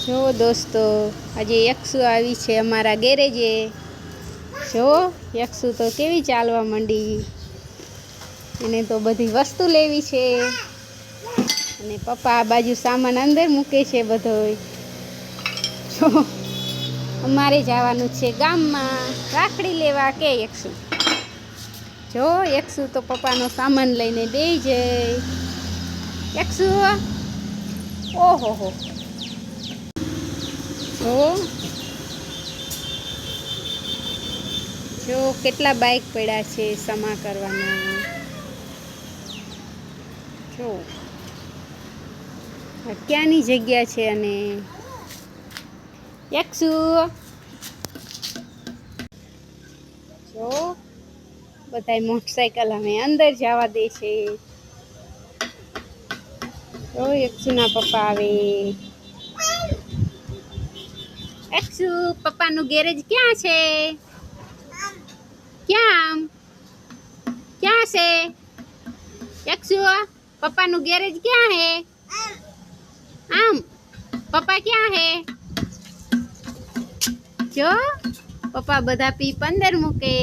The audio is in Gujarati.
જો દોસ્તો, આજે યક્ષુ આવી છે અમારા ગેરેજે. જો યક્ષુ તો કેવી ચાલવા માંડી. એને તો બધી વસ્તુ લેવી છે અને પપ્પા આ બાજુ સામાન અંદર મૂકે છે બધોય. જો અમારે જવાનું છે ગામમાં રાખડી લેવા કે યક્ષુ. જો યક્ષુ તો પપ્પાનો સામાન લઈને બેહી જાય. યક્ષુ ઓહો હો. જો કેટલા બાઇક પડ્યા છે સમા કરવાના. જો ક્યાંની જગ્યા છે અને યક્ષુ જો બધાય મોટરસાઇકલ અમે અંદર જવા દે છે. જો યક્ષુના પપ્પા આવે. યક્ષુ પપ્પાનું ગેરેજ ક્યાં છે? ક્યાં ક્યાં છે યક્ષુ? પપ્પાનું ગેરેજ ક્યાં હે? આમ પપ્પા ક્યાં હે? જો પપ્પા બધા પીપ અંદર મૂકે.